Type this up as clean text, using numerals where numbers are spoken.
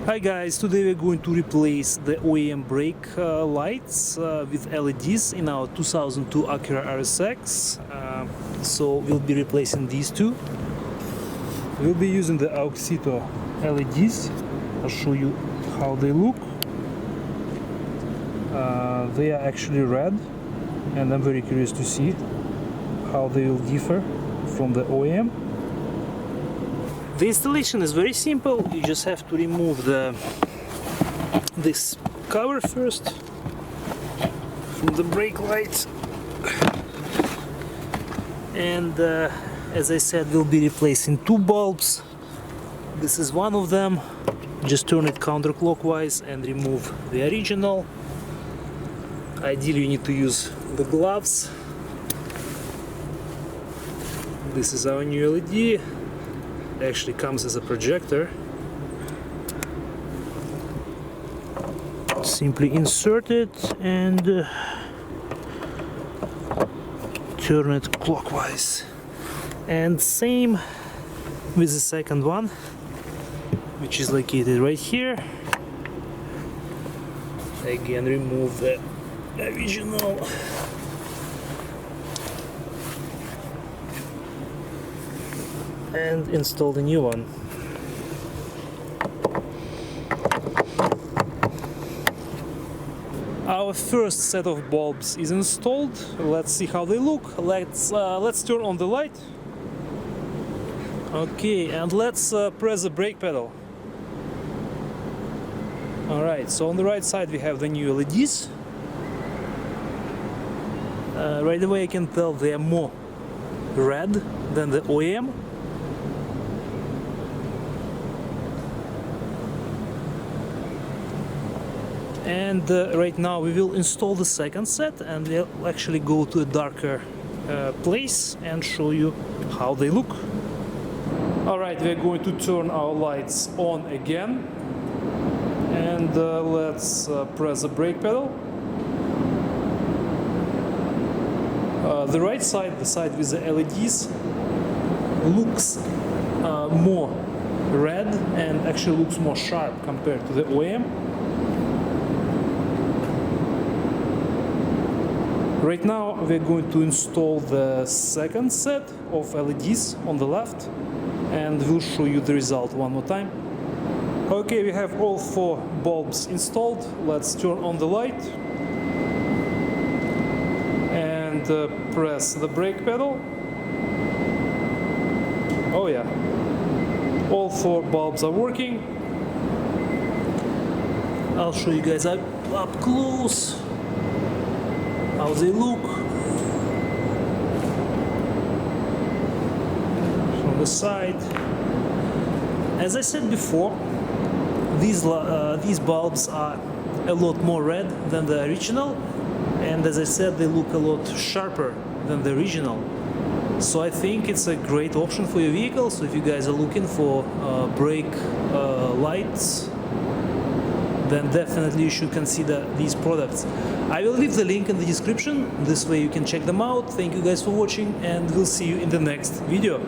Hi guys, today we're going to replace the OEM brake lights with LEDs in our 2002 Acura RSX. So we'll be replacing these two. We'll be using the Auxito LEDs. I'll show you how they look. They are actually red, and I'm very curious to see how they will differ from the OEM. The installation is very simple. You just have to remove this cover first from the brake light, and as I said, we'll be replacing two bulbs. This is one of them. Just turn it counterclockwise and remove the original. Ideally, you need to use the gloves. This is our new LED. It actually comes as a projector. Simply insert it and turn it clockwise. And same with the second one, which is located right here. Again, remove the original. And install the new one. Our first set of bulbs is installed. Let's see how they look. Let's turn on the light. Okay, and let's press the brake pedal. Alright, so on the right side we have the new LEDs. Right away I can tell they are more red than the OEM. And right now we will install the second set, and we'll actually go to a darker place and show you how they look. Alright, we're going to turn our lights on again, and let's press the brake pedal. The right side, the side with the LEDs, looks more red and actually looks more sharp compared to the OEM. Right now we're going to install the second set of LEDs on the left, and we'll show you the result one more time. Okay, we have all four bulbs installed. Let's turn on the light and press the brake pedal. Oh yeah, all four bulbs are working. I'll show you guys up close how they look from the side. As I said before, these bulbs are a lot more red than the original, and as I said, they look a lot sharper than the original. So I think it's a great option for your vehicle. So if you guys are looking for brake lights, then definitely you should consider these products. I will leave the link in the description. This way you can check them out. Thank you guys for watching, and we'll see you in the next video.